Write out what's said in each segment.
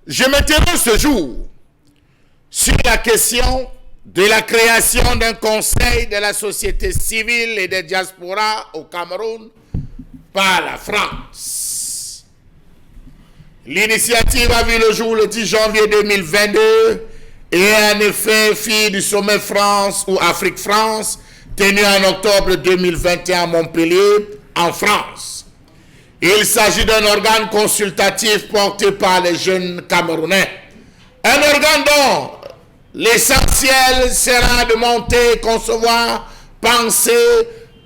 Je m'interroge ce jour sur la question de la création d'un conseil de la société civile et des diasporas au Cameroun par la France. L'initiative a vu le jour le 10 janvier 2022 et est en effet fille du sommet France ou Afrique-France tenu en octobre 2021 à Montpellier, en France. Il s'agit d'un organe consultatif porté par les jeunes Camerounais. Un organe dont l'essentiel sera de monter, concevoir, penser,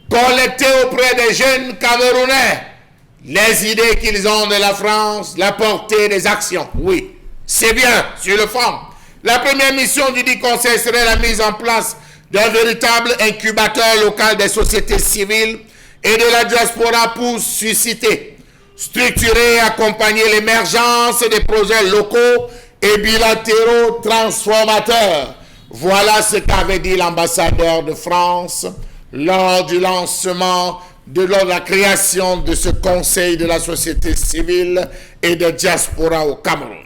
collecter auprès des jeunes Camerounais les idées qu'ils ont de la France, la portée des actions. Oui, c'est bien, sur le fond. La première mission du dit conseil serait la mise en place d'un véritable incubateur local des sociétés civiles et de la diaspora pour susciter, structurer et accompagner l'émergence des projets locaux et bilatéraux transformateurs. Voilà ce qu'avait dit l'ambassadeur de France lors du lancement de la création de ce conseil de la société civile et de diaspora au Cameroun.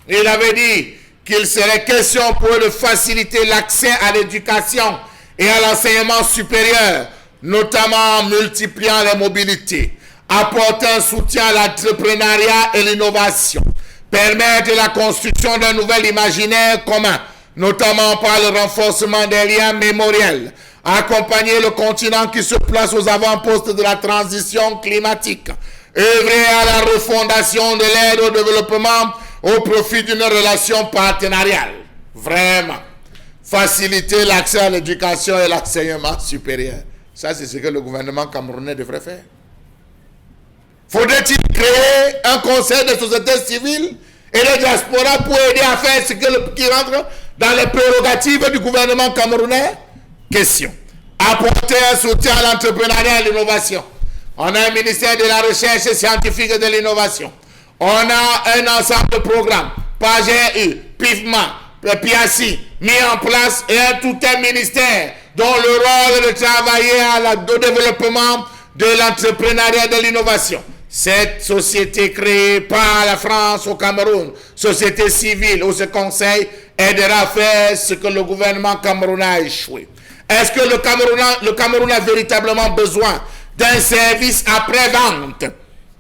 Il avait dit qu'il serait question pour eux de faciliter l'accès à l'éducation et à l'enseignement supérieur, notamment en multipliant les mobilités, apporter un soutien à l'entrepreneuriat et l'innovation, permettre la construction d'un nouvel imaginaire commun, notamment par le renforcement des liens mémoriels, accompagner le continent qui se place aux avant-postes de la transition climatique, œuvrer à la refondation de l'aide au développement au profit d'une relation partenariale. Vraiment. Faciliter l'accès à l'éducation et l'enseignement supérieur. Ça, c'est ce que le gouvernement camerounais devrait faire. Faudrait-il créer un conseil de société civile et de diaspora pour aider à faire ce qui rentre dans les prérogatives du gouvernement camerounais? Question. Apporter un soutien à l'entrepreneuriat et à l'innovation. On a un ministère de la recherche scientifique et de l'innovation. On a un ensemble de programmes, PAGEU, PIFMA, PIACI, mis en place et tout un ministère dont le rôle est de travailler au développement de l'entrepreneuriat et de l'innovation. Cette société créée par la France au Cameroun, société civile où ce conseil aidera à faire ce que le gouvernement camerounais a échoué. Est-ce que le Cameroun a véritablement besoin d'un service après-vente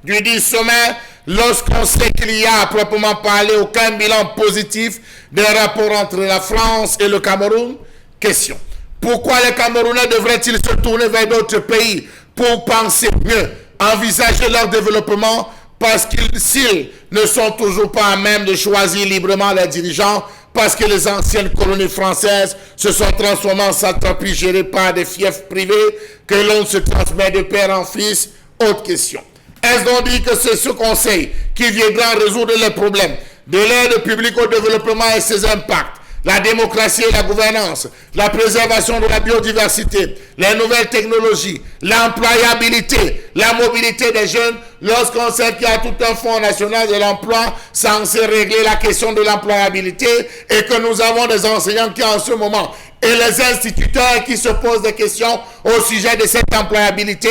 du dit sommet lorsqu'on sait qu'il n'y a à proprement parler aucun bilan positif des rapports entre la France et le Cameroun? Question. Pourquoi les Camerounais devraient-ils se tourner vers d'autres pays pour penser mieux, envisager leur développement, parce s'ils ne sont toujours pas à même de choisir librement leurs dirigeants, parce que les anciennes colonies françaises se sont transformées en satrapies gérées par des fiefs privés que l'on se transmet de père en fils? Autre question. Est-ce donc dit que c'est ce conseil qui viendra résoudre les problèmes de l'aide publique au développement et ses impacts, la démocratie et la gouvernance, la préservation de la biodiversité, les nouvelles technologies, l'employabilité, la mobilité des jeunes, lorsqu'on sait qu'il y a tout un fonds national de l'emploi censé régler la question de l'employabilité et que nous avons des enseignants qui en ce moment et les instituteurs qui se posent des questions au sujet de cette employabilité?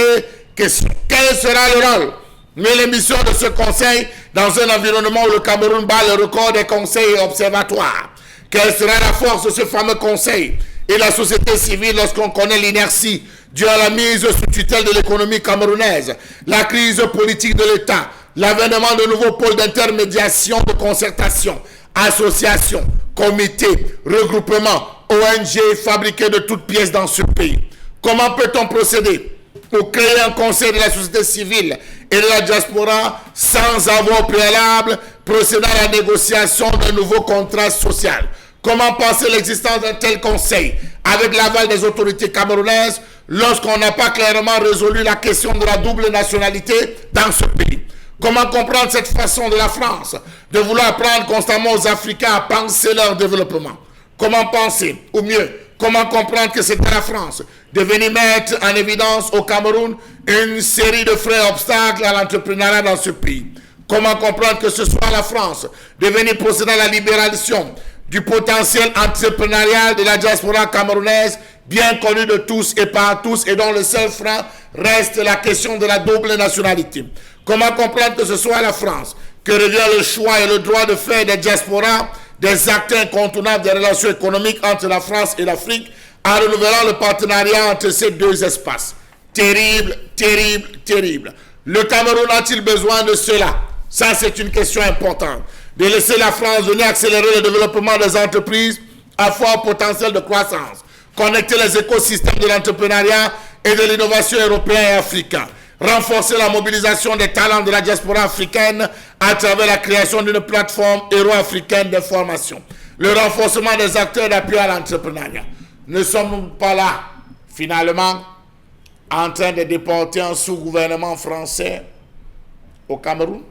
Question. Quel sera le rôle mais les missions de ce conseil dans un environnement où le Cameroun bat le record des conseils et observatoires? Quelle sera la force de ce fameux conseil et la société civile lorsqu'on connaît l'inertie due à la mise sous tutelle de l'économie camerounaise, la crise politique de l'État, l'avènement de nouveaux pôles d'intermédiation, de concertation, associations, comités, regroupements, ONG fabriqués de toutes pièces dans ce pays? Comment peut-on procéder pour créer un conseil de la société civile et de la diaspora sans avoir au préalable procédé à la négociation d'un nouveau contrat social? Comment penser l'existence d'un tel conseil avec l'aval des autorités camerounaises lorsqu'on n'a pas clairement résolu la question de la double nationalité dans ce pays? Comment comprendre cette façon de la France de vouloir apprendre constamment aux Africains à penser leur développement? Comment penser, ou mieux, comment comprendre que c'est à la France de venir mettre en évidence au Cameroun une série de frais obstacles à l'entrepreneuriat dans ce pays? Comment comprendre que ce soit la France de venir procéder à la libération du potentiel entrepreneurial de la diaspora camerounaise, bien connu de tous et par tous, et dont le seul frein reste la question de la double nationalité? Comment comprendre que ce soit la France que revient le choix et le droit de faire des diasporas des acteurs incontournables des relations économiques entre la France et l'Afrique, en renouvelant le partenariat entre ces deux espaces. Terrible, terrible, terrible. Le Cameroun a-t-il besoin de cela? Ça, c'est une question importante. De laisser la France venir accélérer le développement des entreprises à fort potentiel de croissance, connecter les écosystèmes de l'entrepreneuriat et de l'innovation européen et africain, renforcer la mobilisation des talents de la diaspora africaine à travers la création d'une plateforme euro-africaine d'information, le renforcement des acteurs d'appui à l'entrepreneuriat. Ne sommes-nous pas là, finalement, en train de déporter un sous-gouvernement français au Cameroun?